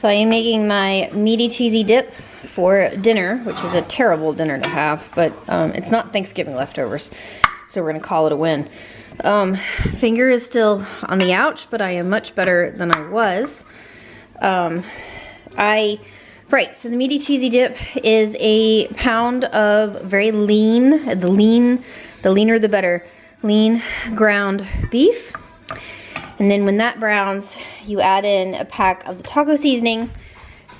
So I am making my meaty cheesy dip for dinner, which is a terrible dinner to have, but it's not Thanksgiving leftovers, so we're gonna call it a win. Finger is still on the ouch, but I am much better than I was. Right, so the meaty cheesy dip is a pound of very lean, the leaner the better, lean ground beef. And then when that browns, you add in a pack of the taco seasoning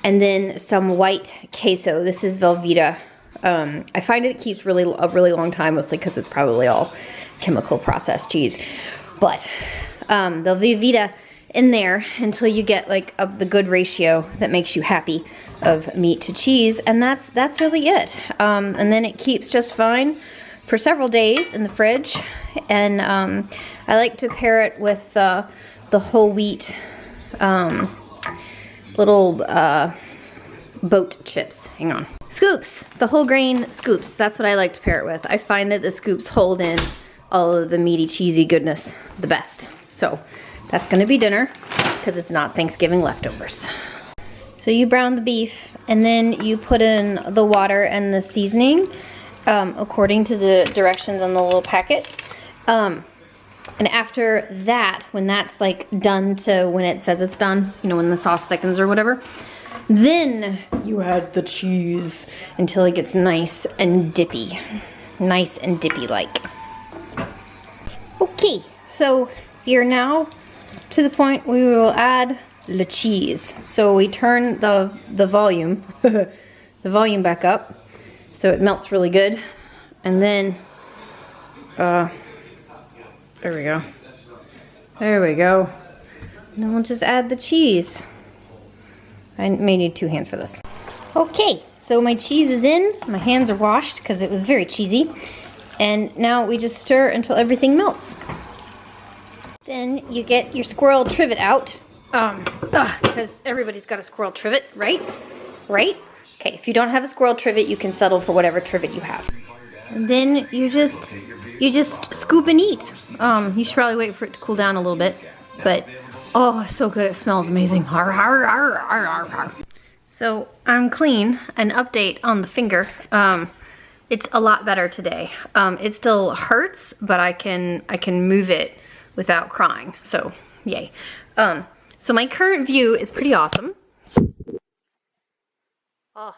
and then some white queso. This is Velveeta. I find it keeps a really long time, mostly because it's probably all chemical processed cheese. But the Velveeta in there until you get like the good ratio that makes you happy of meat to cheese, and that's really it. And then it keeps just fine for several days in the fridge. And I like to pair it with the whole wheat little boat chips. Hang on. Scoops, the whole grain scoops. That's what I like to pair it with. I find that the scoops hold in all of the meaty cheesy goodness the best. So that's gonna be dinner because it's not Thanksgiving leftovers. So you brown the beef and then you put in the water and the seasoning according to the directions on the little packet. And after that, when that's like done to when it says it's done, you know, when the sauce thickens or whatever, then you add the cheese until it gets nice and dippy. Nice and dippy like. Okay, so you're now to the point we will add the cheese. So we turn the volume, the volume back up so it melts really good. And then, there we go. There we go. And then we'll just add the cheese. I may need 2 hands for this. Okay, so my cheese is in. My hands are washed because it was very cheesy. And now we just stir until everything melts. Then you get your squirrel trivet out. Because everybody's got a squirrel trivet, right? Right? Okay, if you don't have a squirrel trivet, you can settle for whatever trivet you have. And then you just scoop and eat. You should probably wait for it to cool down a little bit. But, oh, it's so good. It smells amazing. Har, har, har, har, har, har. So, I'm clean. An update on the finger. It's a lot better today. It still hurts, but I can move it without crying. So, yay. So my current view is pretty awesome. Oh,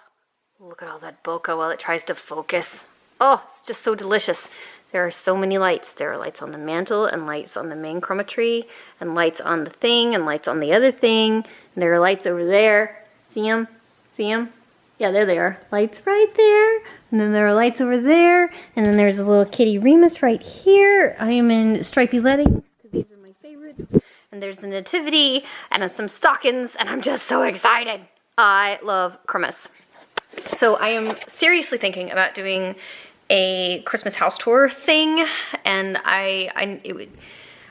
look at all that bokeh while it tries to focus. Oh, it's just so delicious. There are so many lights. There are lights on the mantle and lights on the main chroma tree and lights on the thing and lights on the other thing. And there are lights over there. See them? See them? Yeah, there they are. Lights right there. And then there are lights over there. And then there's a little kitty Remus right here. I am in stripy lettings because these are my favorites. And there's the nativity and some stockings, and I'm just so excited. I love Christmas. So I am seriously thinking about doing a Christmas house tour thing, and I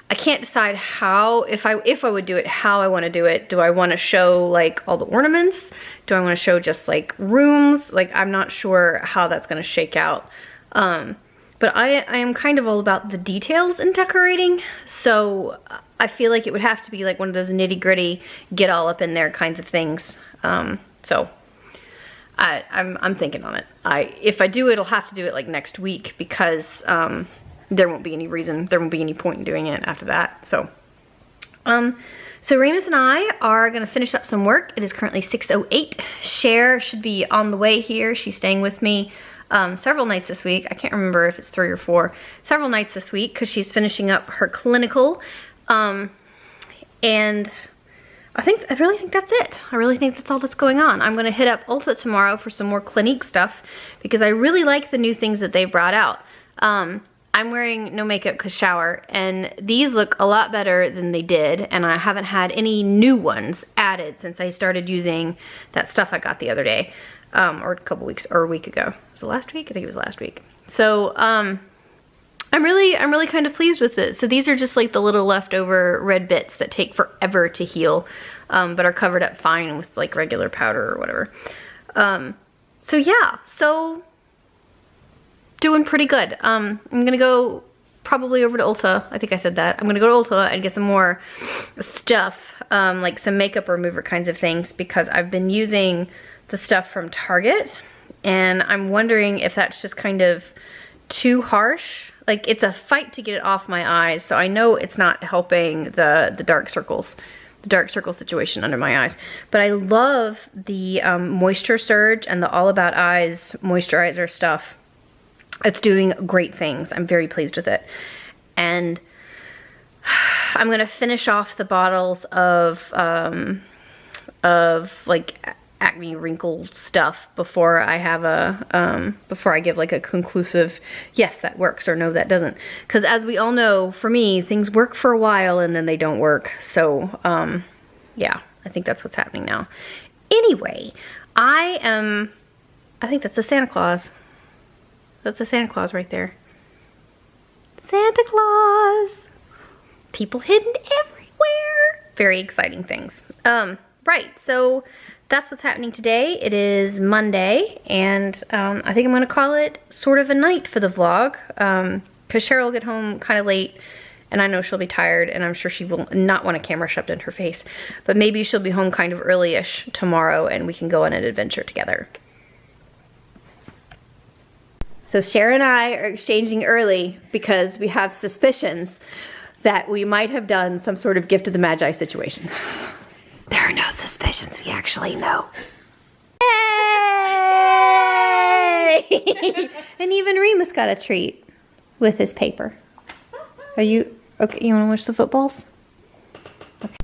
can't decide how, if I would do it, how I want to do it. Do I want to show like all the ornaments? Do I want to show just like rooms? Like, I'm not sure how that's going to shake out. But I am kind of all about the details in decorating, so I feel like it would have to be like one of those nitty-gritty, get all up in there kinds of things. So I'm thinking on it. If I do it, I'll have to do it like next week because there won't be any point in doing it after that. So Remus and I are gonna finish up some work. It is currently 6:08. Cher should be on the way here. She's staying with me several nights this week. I can't remember if it's 3 or 4. Several nights this week because she's finishing up her clinical. And I really think that's it. I really think that's all that's going on. I'm gonna hit up Ulta tomorrow for some more Clinique stuff because I really like the new things that they brought out. I'm wearing no makeup because shower, and these look a lot better than they did, and I haven't had any new ones added since I started using that stuff I got the other day, or a couple weeks, or a week ago. Was it last week? I think it was last week. So, I'm really kind of pleased with it. So these are just like the little leftover red bits that take forever to heal, but are covered up fine with like regular powder or whatever. So yeah, so doing pretty good. I'm gonna go probably over to Ulta. I think I said that. I'm gonna go to Ulta and get some more stuff like some makeup remover kinds of things, because I've been using the stuff from Target, and I'm wondering if that's just kind of too harsh. Like, it's a fight to get it off my eyes, so I know it's not helping the dark circles, the dark circle situation under my eyes. But I love the Moisture Surge and the All About Eyes moisturizer stuff. It's doing great things. I'm very pleased with it. And I'm gonna finish off the bottles of like acne wrinkle stuff before I have a before I give like a conclusive yes that works or no that doesn't, because as we all know, for me, things work for a while and then they don't work. So yeah, I think that's what's happening now. Anyway, I think that's a Santa Claus. That's a Santa Claus right there. Santa Claus. People hidden everywhere. Very exciting things. Right, so that's what's happening today. It is Monday, and I think I'm gonna call it sort of a night for the vlog, because Cheryl will get home kind of late, and I know she'll be tired, and I'm sure she will not want a camera shoved in her face, but maybe she'll be home kind of early-ish tomorrow, and we can go on an adventure together. So Cher and I are exchanging early because we have suspicions that we might have done some sort of gift of the Magi situation. There are no suspicions, we actually know. Yay! And even Remus got a treat with his paper. Are you, okay, you wanna watch the footballs? Okay.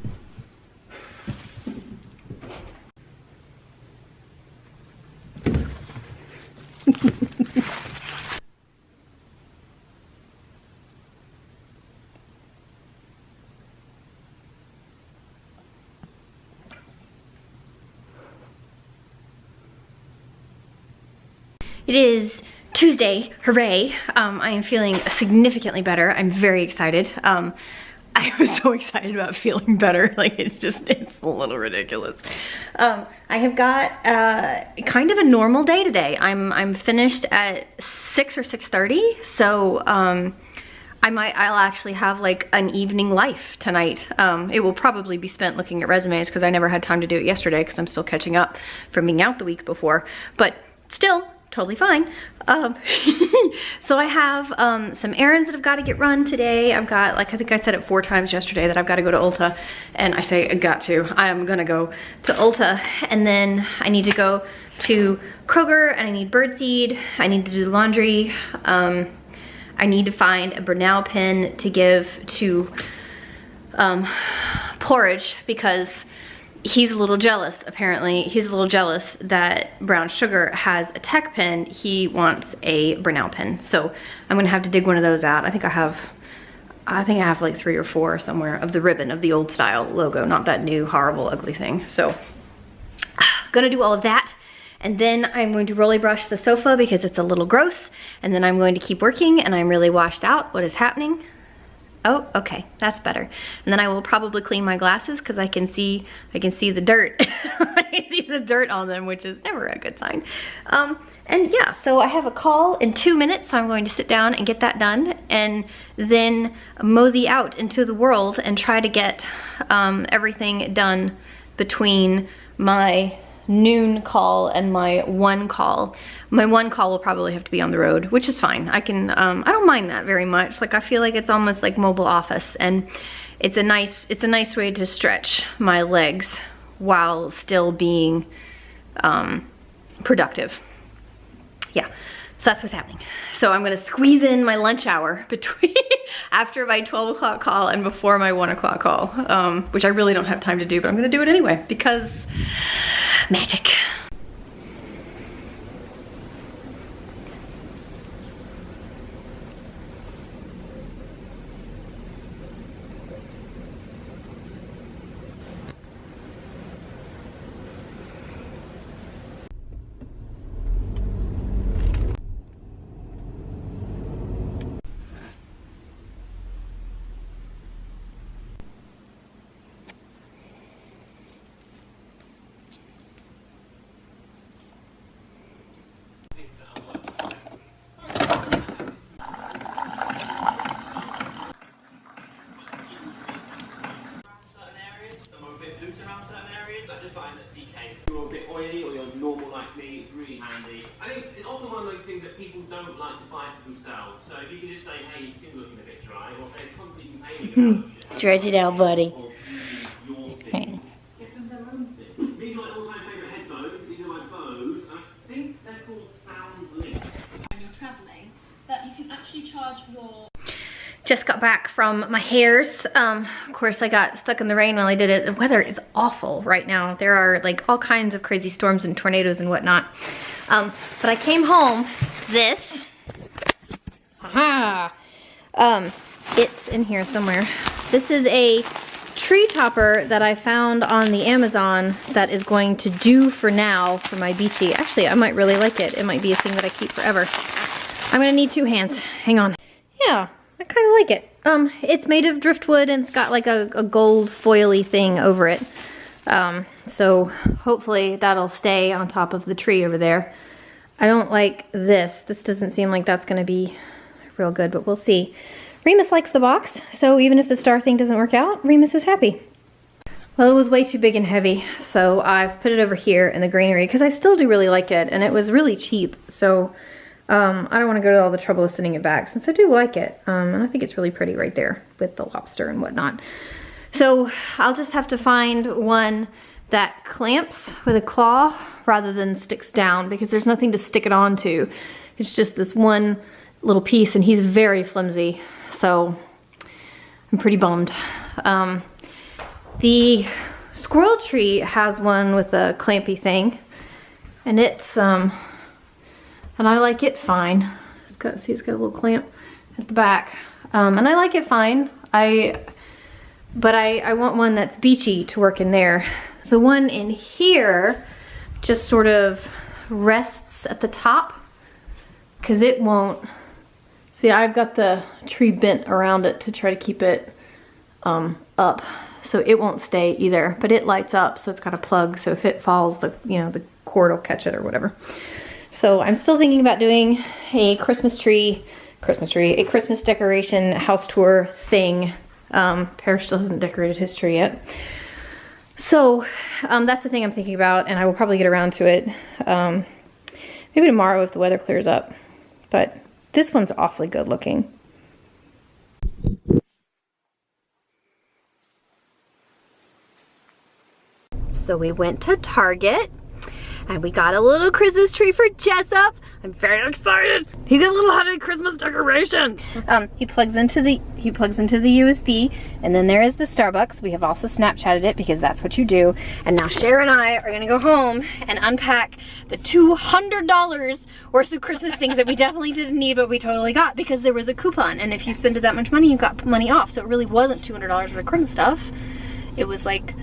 It is Tuesday, hooray. I am feeling significantly better. I'm very excited. I was so excited about feeling better. Like, it's a little ridiculous. I have got kind of a normal day today. I'm finished at 6 or 6:30, so I'll actually have like an evening life tonight. It will probably be spent looking at resumes because I never had time to do it yesterday because I'm still catching up from being out the week before, but still, totally fine. So I have some errands that I've got to get run today. I've got, like, I think I said it 4 times yesterday that I've got to go to Ulta, and I say I got to. I am gonna go to Ulta, and then I need to go to Kroger, and I need birdseed. I need to do laundry. I need to find a Bernal pen to give to Porridge, because he's a little jealous, apparently. He's a little jealous that Brown Sugar has a Tech pen. He wants a Bernal pen. So I'm gonna have to dig one of those out. I think I have like 3 or 4 somewhere of the ribbon of the old style logo, not that new, horrible, ugly thing. So gonna do all of that. And then I'm going to rolly brush the sofa because it's a little gross. And then I'm going to keep working, and I'm really washed out. What is happening? Oh, okay, that's better. And then I will probably clean my glasses because I can see the dirt. I can see the dirt on them, which is never a good sign. And yeah, so I have a call in 2 minutes, so I'm going to sit down and get that done, and then mosey out into the world and try to get everything done between my noon call and my 1 call. My 1 call will probably have to be on the road, which is fine. I can, I don't mind that very much. Like, I feel like it's almost like mobile office, and it's a nice way to stretch my legs while still being productive. Yeah, so that's what's happening. So I'm gonna squeeze in my lunch hour between after my 12 o'clock call and before my 1 o'clock call, which I really don't have time to do, but I'm gonna do it anyway because magic. won't like to buy it for themselves. So if you can just say, hey, your skin's looking a bit dry, or say, constantly complaining about stretch it out, buddy. Okay. These are my all-time favourite headphones. These are my Bose. I think they're called SoundLink. When you're travelling, that you can actually charge your... Just got back from my hairs. Of course I got stuck in the rain while I did it. The weather is awful right now. There are like all kinds of crazy storms and tornadoes and whatnot. But I came home, this, it's in here somewhere. This is a tree topper that I found on the Amazon that is going to do for now for my beachy. Actually, I might really like it. It might be a thing that I keep forever. I'm gonna need 2 hands, hang on. Yeah, I kind of like it. It's made of driftwood and it's got like a gold foily thing over it. So hopefully that'll stay on top of the tree over there. I don't like this. This doesn't seem like that's gonna be real good, but we'll see. Remus likes the box, so even if the star thing doesn't work out, Remus is happy. Well, it was way too big and heavy, so I've put it over here in the granary because I still do really like it, and it was really cheap, so I don't want to go to all the trouble of sending it back since I do like it, and I think it's really pretty right there with the lobster and whatnot. So I'll just have to find one that clamps with a claw rather than sticks down because there's nothing to stick it onto. It's just this one little piece, and he's very flimsy, so I'm pretty bummed. The squirrel tree has one with a clampy thing, and it's and I like it fine. It's got a little clamp at the back, and I like it fine. But I want one that's beachy to work in there. The one in here just sort of rests at the top because it won't. See, I've got the tree bent around it to try to keep it up, so it won't stay either. But it lights up, so it's got a plug. So if it falls, the cord will catch it or whatever. So I'm still thinking about doing a Christmas decoration house tour thing. Parrish still hasn't decorated his tree yet. So that's the thing I'm thinking about, and I will probably get around to it maybe tomorrow if the weather clears up. But this one's awfully good looking. So we went to Target and we got a little Christmas tree for Jessup. I'm very excited. He got a little happy Christmas decoration. He plugs into the USB, and then there is the Starbucks. We have also Snapchatted it because that's what you do. And now Cher and I are gonna go home and unpack the $200 worth of Christmas things that we definitely didn't need, but we totally got because there was a coupon. And if you spend that much money, you got money off. So it really wasn't $200 worth of Christmas stuff. It was like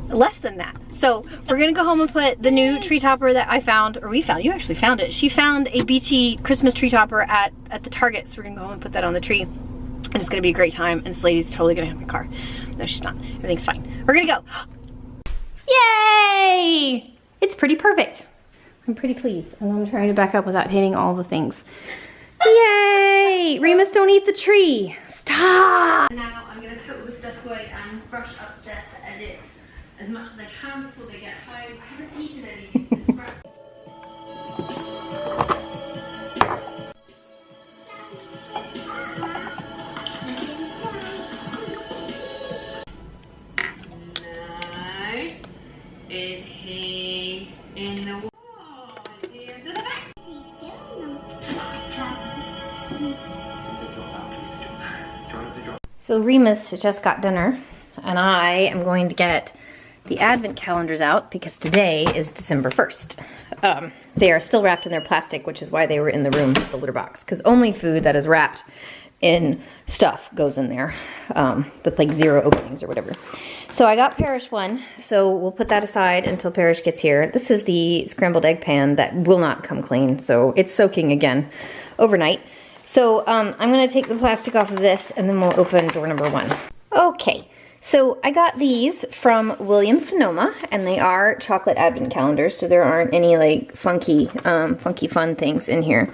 less than that. So we're gonna go home and put the new tree topper that I found, or we found, you actually found it. She found a beachy Christmas tree topper at the Target, so we're gonna go home and put that on the tree. And it's gonna be a great time, and this lady's totally gonna have my car. No, she's not. Everything's fine. We're gonna go. Yay! It's pretty perfect. I'm pretty pleased, and I'm trying to back up without hitting all the things. Yay! Remus, don't eat the tree. Stop! Now I'm gonna put all the stuff away and brush upstairs to edit as much as I can before they get home. I haven't eaten anything since breakfast. No. Is he in the wall? Is he under the back? So Remus just got dinner, and I am going to get the advent calendars out because today is December 1st. They are still wrapped in their plastic, which is why they were in the room, the litter box, because only food that is wrapped in stuff goes in there with like 0 openings or whatever. So I got Parrish one, so we'll put that aside until Parrish gets here. This is the scrambled egg pan that will not come clean, so it's soaking again overnight. So I'm gonna take the plastic off of this and then we'll open door number 1. Okay. So I got these from Williams-Sonoma, and they are chocolate advent calendars, so there aren't any like funky fun things in here.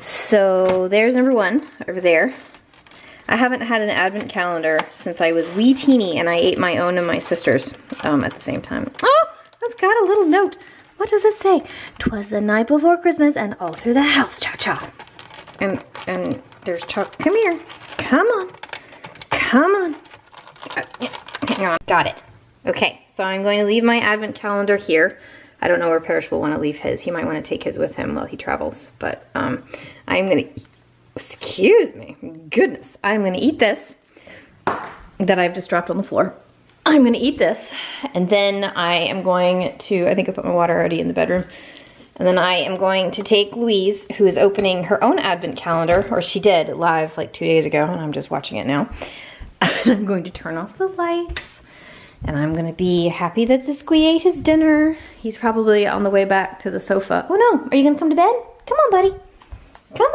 So there's number 1 over there. I haven't had an advent calendar since I was wee teeny, and I ate my own and my sister's at the same time. Oh, that's got a little note. What does it say? 'Twas the night before Christmas and all through the house, cha-cha. And there's chocolate. Come here. Come on. Come on. Hang on. Got it. Okay, so I'm going to leave my advent calendar here. I don't know where Parrish will want to leave his. He might want to take his with him while he travels. But I'm going to, excuse me, goodness. I'm going to eat this that I've just dropped on the floor. I'm going to eat this. And then I am going to, I think I put my water already in the bedroom. And then I am going to take Louise, who is opening her own advent calendar, or she did live like 2 days ago, and I'm just watching it now. And I'm going to turn off the lights. And I'm gonna be happy that the squee ate his dinner. He's probably on the way back to the sofa. Oh no, are you gonna come to bed? Come on, buddy. Come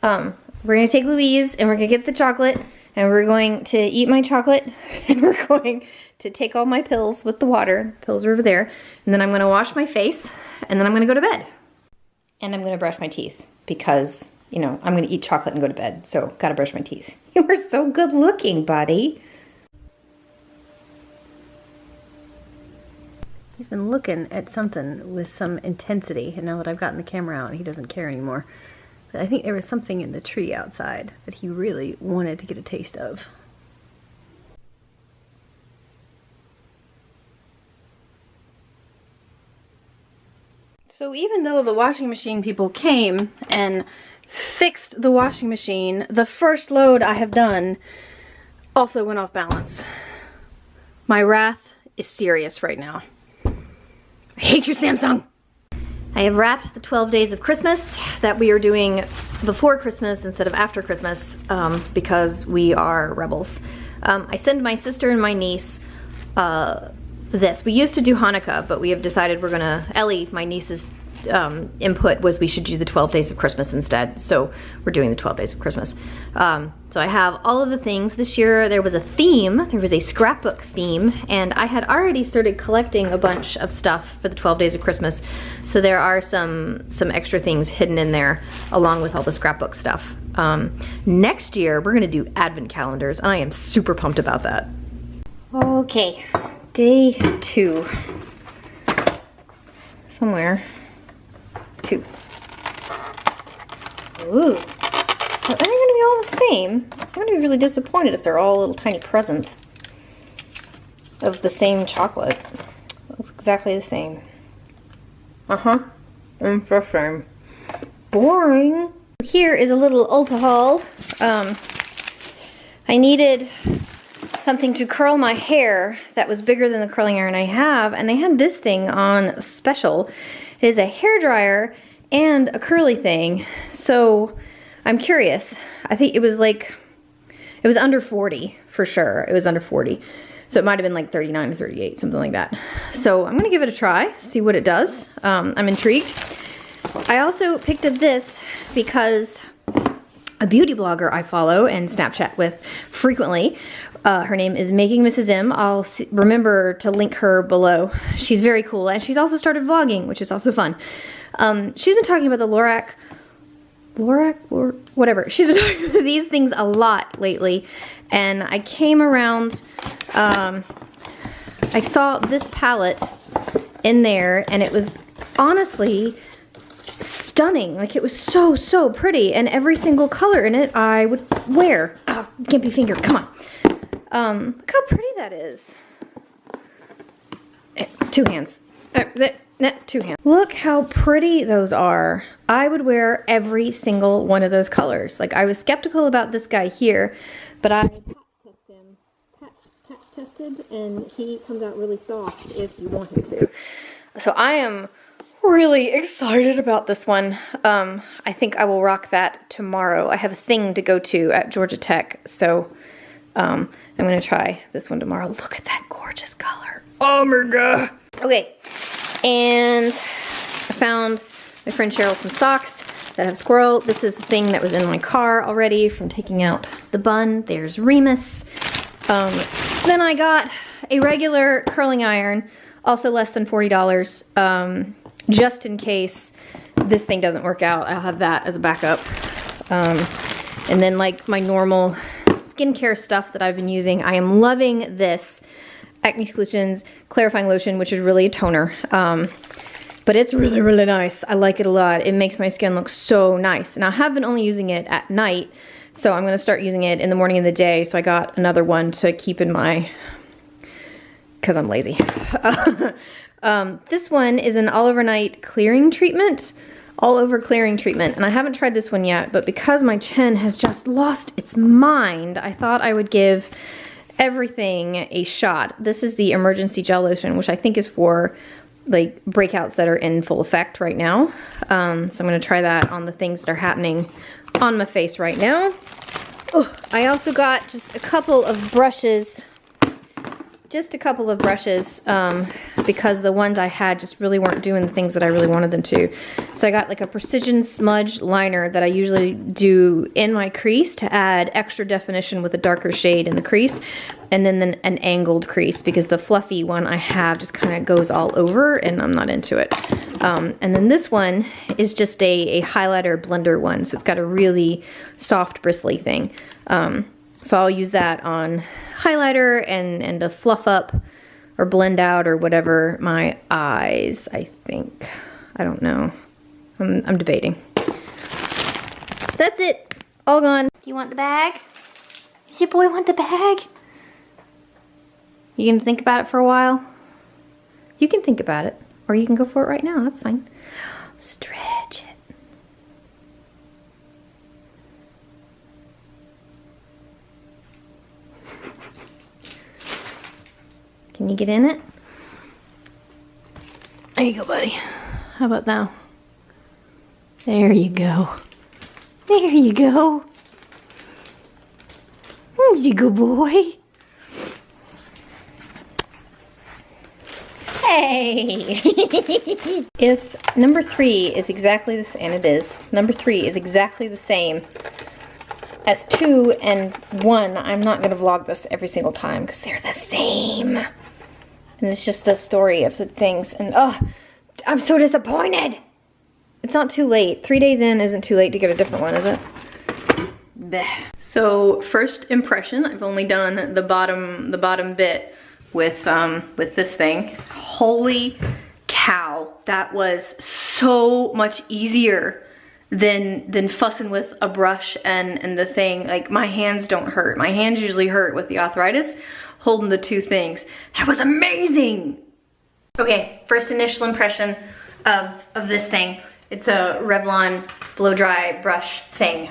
on. We're gonna take Louise and we're gonna get the chocolate and we're going to eat my chocolate and we're going to take all my pills with the water. Pills are over there. And then I'm gonna wash my face and then I'm gonna go to bed. And I'm gonna brush my teeth because, you know, I'm gonna eat chocolate and go to bed. So gotta brush my teeth. You are so good looking, buddy. He's been looking at something with some intensity, and now that I've gotten the camera out, he doesn't care anymore. But I think there was something in the tree outside that he really wanted to get a taste of. So even though the washing machine people came and fixed the washing machine, the first load I have done also went off balance. My wrath is serious right now. I hate you, Samsung! I have wrapped the 12 days of Christmas that we are doing before Christmas instead of after Christmas because we are rebels. I send my sister and my niece this. We used to do Hanukkah, but we have decided we're gonna, Ellie, my niece's input was we should do the 12 days of Christmas instead. So we're doing the 12 days of Christmas. So I have all of the things. This year there was a theme, there was a scrapbook theme, and I had already started collecting a bunch of stuff for the 12 days of Christmas. So there are some extra things hidden in there along with all the scrapbook stuff. Next year we're gonna do advent calendars. I am super pumped about that. Okay, day 2. Somewhere. 2. Ooh. Are they gonna be all the same? I'm gonna be really disappointed if they're all little tiny presents of the same chocolate. Looks exactly the same. Uh-huh. It's the same. Boring. Here is a little Ulta haul. I needed something to curl my hair that was bigger than the curling iron I have, and they had this thing on special. It is a hair dryer and a curly thing, so I'm curious. I think it was like, it was under 40 for sure. It was under 40. So it might have been like 39 or 38, something like that. So I'm gonna give it a try, see what it does. I'm intrigued. I also picked up this because a beauty blogger I follow and Snapchat with frequently, her name is Making Mrs. M. I'll remember to link her below. She's very cool, and she's also started vlogging, which is also fun. She's been talking about the Lorac, whatever. She's been talking about these things a lot lately, and I came around, I saw this palette in there, and it was honestly stunning. Like, it was so pretty, and every single color in it I would wear. Oh, gimpy finger, come on. Look how pretty that is. 2 hands. 2 hands. Look how pretty those are. I would wear every single one of those colors. Like, I was skeptical about this guy here, but I patch tested, and he comes out really soft if you want him to. So I am really excited about this one. I think I will rock that tomorrow. I have a thing to go to at Georgia Tech, so I'm gonna try this one tomorrow. Look at that gorgeous color. Oh my god. Okay, and I found my friend Cheryl some socks that have squirrel. This is the thing that was in my car already from taking out the bun. There's Remus. Then I got a regular curling iron, also less than $40, just in case this thing doesn't work out. I'll have that as a backup. And then, like, my normal skincare stuff that I've been using. I am loving this Acne Solutions Clarifying Lotion, which is really a toner. But it's really, really nice. I like it a lot. It makes my skin look so nice. And I have been only using it at night, so I'm gonna start using it in the morning and the day. So I got another one to keep in my, because I'm lazy. This one is an all overnight clearing treatment. All over clearing treatment. And I haven't tried this one yet, but because my chin has just lost its mind, I thought I would give everything a shot. This is the emergency gel lotion, which I think is for like breakouts that are in full effect right now. So I'm gonna try that on the things that are happening on my face right now. Oh, I also got just a couple of brushes. Because the ones I had just really weren't doing the things that I really wanted them to. So I got like a precision smudge liner that I usually do in my crease to add extra definition with a darker shade in the crease, and then an angled crease because the fluffy one I have just kind of goes all over and I'm not into it. And then this one is just a highlighter blender one, so it's got a really soft bristly thing. So I'll use that on highlighter and to fluff up or blend out or whatever my eyes, I think. I don't know. I'm debating. That's it. All gone. Do you want the bag? Does your boy want the bag? You gonna think about it for a while? You can think about it, or you can go for it right now. That's fine. Stretch it. Can you get in it? There you go, buddy. How about now? There you go. There you go. There's a good boy. Hey! If number 3 is exactly the same, and it is, number 3 is exactly the same as 2 and 1, I'm not gonna vlog this every single time because they're the same. And it's just the story of the things, and oh, I'm so disappointed. It's not too late. 3 days in isn't too late to get a different one, is it? Bleh. So first impression, I've only done the bottom bit with this thing. Holy cow, that was so much easier than fussing with a brush and the thing. Like, my hands don't hurt. My hands usually hurt with the arthritis, holding the two things. That was amazing. Okay, first initial impression of this thing. It's a Revlon blow dry brush thing.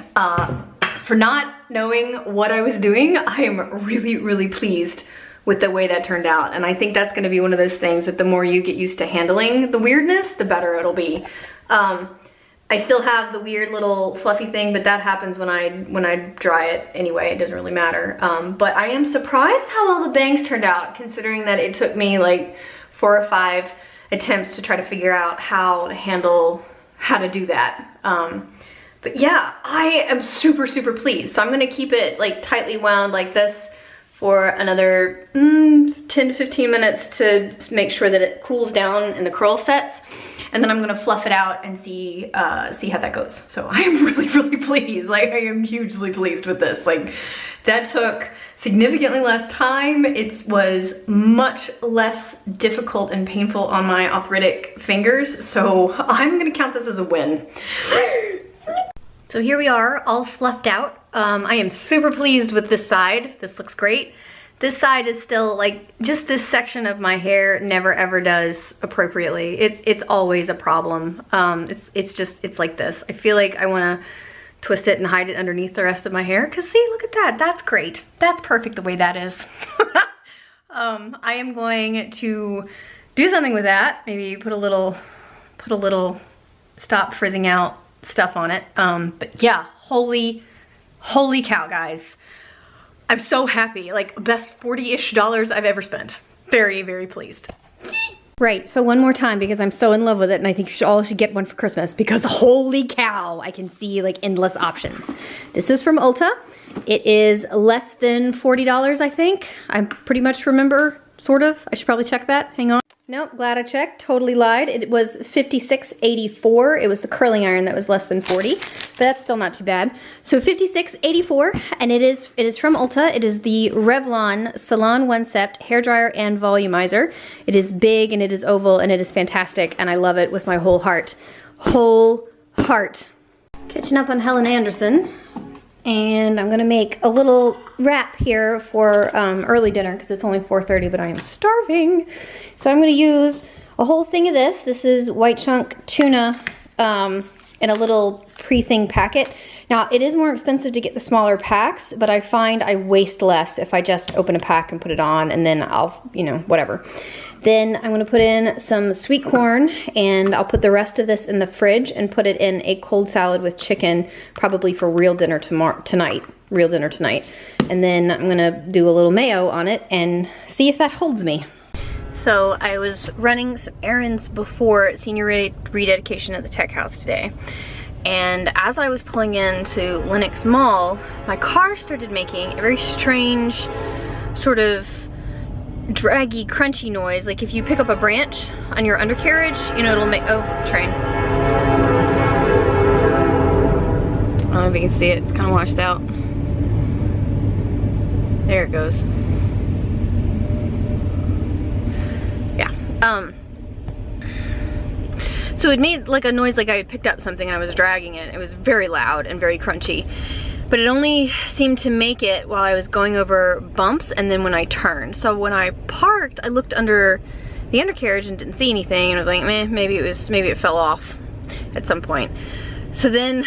For not knowing what I was doing, I am really, really pleased with the way that turned out. And I think that's gonna be one of those things that the more you get used to handling the weirdness, the better it'll be. I still have the weird little fluffy thing, but that happens when I dry it anyway. It doesn't really matter. But I am surprised how all the bangs turned out, considering that it took me like 4 or 5 attempts to try to figure out how to do that. But yeah, I am super, super pleased. So I'm gonna keep it like tightly wound like this for another 10 to 15 minutes to make sure that it cools down and the curl sets. And then I'm gonna fluff it out and see how that goes. So I am really, really pleased. Like, I am hugely pleased with this. Like, that took significantly less time. It was much less difficult and painful on my arthritic fingers. So I'm gonna count this as a win. So here we are, all fluffed out. I am super pleased with this side. This looks great. This side is still like, just this section of my hair never ever does appropriately. It's always a problem. It's like this. I feel like I wanna twist it and hide it underneath the rest of my hair. Cause see, look at that, that's great. That's perfect the way that is. I am going to do something with that. Maybe put a little stop frizzing out stuff on it. But yeah, holy cow, guys. I'm so happy, like best $40-ish I've ever spent. Very, very pleased. Right, so one more time because I'm so in love with it and I think you all should get one for Christmas because holy cow, I can see like endless options. This is from Ulta. It is less than $40, I think. I pretty much remember, sort of. I should probably check that, hang on. Nope, glad I checked. Totally lied. It was $56.84. It was the curling iron that was less than 40, but that's still not too bad. So $56.84, and it is from Ulta. It is the Revlon Salon One Sept hair dryer and volumizer. It is big and it is oval and it is fantastic, and I love it with my whole heart. Whole heart. Catching up on Helen Anderson. And I'm gonna make a little wrap here for early dinner because it's only 4:30, but I am starving. So I'm gonna use a whole thing of this. This is white chunk tuna in a little pre-thing packet. Now, it is more expensive to get the smaller packs, but I find I waste less if I just open a pack and put it on, and then I'll, you know, whatever. Then I'm gonna put in some sweet corn, and I'll put the rest of this in the fridge and put it in a cold salad with chicken, probably for real dinner tonight. And then I'm gonna do a little mayo on it and see if that holds me. So I was running some errands before senior rededication at the tech house today. And as I was pulling into Lenox Mall, my car started making a very strange sort of draggy, crunchy noise. Like if you pick up a branch on your undercarriage, you know, it'll make, oh, train. I don't know if you can see it, it's kind of washed out. There it goes. Yeah. So it made like a noise like I had picked up something and I was dragging it. It was very loud and very crunchy. But it only seemed to make it while I was going over bumps and then when I turned. So when I parked, I looked under the undercarriage and didn't see anything, and I was like, meh, maybe it fell off at some point. So then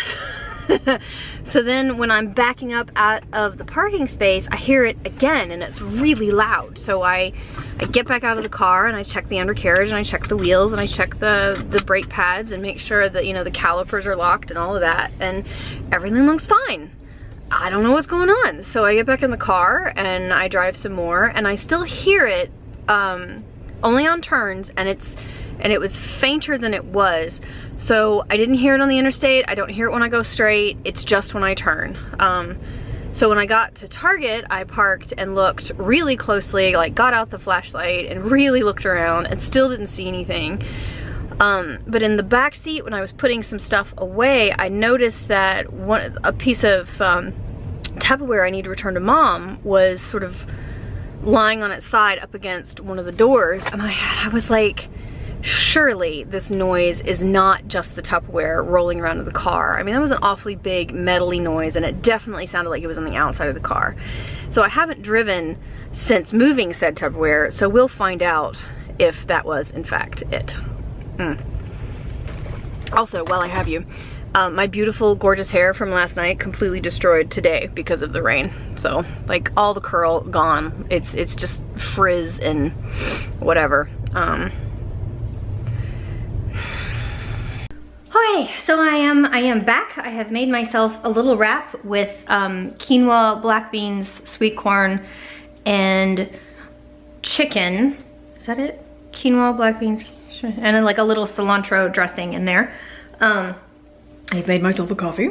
when I'm backing up out of the parking space, I hear it again, and it's really loud. So I get back out of the car and I check the undercarriage and I check the wheels and I check the brake pads and make sure that, you know, the calipers are locked and all of that, and everything looks fine. I don't know what's going on. So I get back in the car and I drive some more, and I still hear it only on turns, and it was fainter than it was. So I didn't hear it on the interstate. I don't hear it when I go straight. It's just when I turn. So when I got to Target, I parked and looked really closely, like got out the flashlight and really looked around and still didn't see anything. But in the back seat, when I was putting some stuff away, I noticed that a piece of Tupperware I need to return to Mom was sort of lying on its side up against one of the doors, and I was like, surely this noise is not just the Tupperware rolling around in the car. I mean, that was an awfully big metally noise, and it definitely sounded like it was on the outside of the car. So I haven't driven since moving said Tupperware, so we'll find out if that was in fact it. Also, while I have you, my beautiful, gorgeous hair from last night completely destroyed today because of the rain. So, like, all the curl gone. It's just frizz and whatever. Okay, so I am back. I have made myself a little wrap with quinoa, black beans, sweet corn, and chicken. Is that it? Quinoa, black beans, and then like a little cilantro dressing in there. I've made myself a coffee,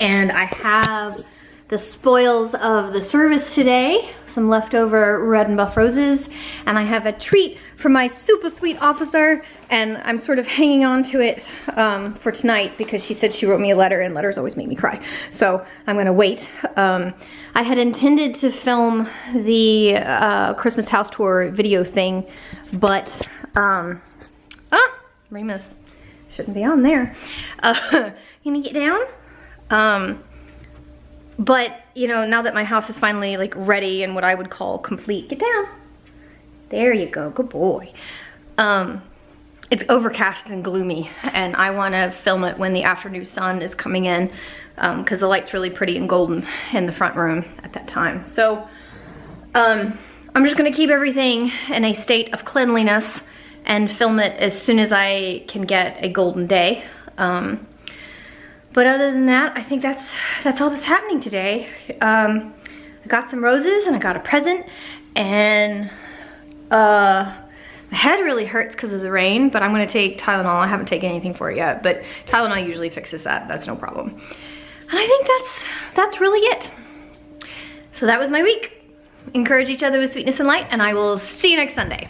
and I have the spoils of the service today, some leftover red and buff roses, and I have a treat for my super sweet officer, and I'm sort of hanging on to it for tonight because she said she wrote me a letter, and letters always make me cry, so I'm gonna wait. I had intended to film the Christmas house tour video thing, but Remus shouldn't be on there. Can you get down? But, you know, now that my house is finally like ready and what I would call complete, get down. There you go, good boy. It's overcast and gloomy, and I want to film it when the afternoon sun is coming in, because the light's really pretty and golden in the front room at that time. So I'm just gonna keep everything in a state of cleanliness and film it as soon as I can get a golden day. But other than that, I think that's all that's happening today. I got some roses and I got a present, and my head really hurts because of the rain, but I'm gonna take Tylenol. I haven't taken anything for it yet, but Tylenol usually fixes that. That's no problem. And I think that's really it. So that was my week. Encourage each other with sweetness and light, and I will see you next Sunday.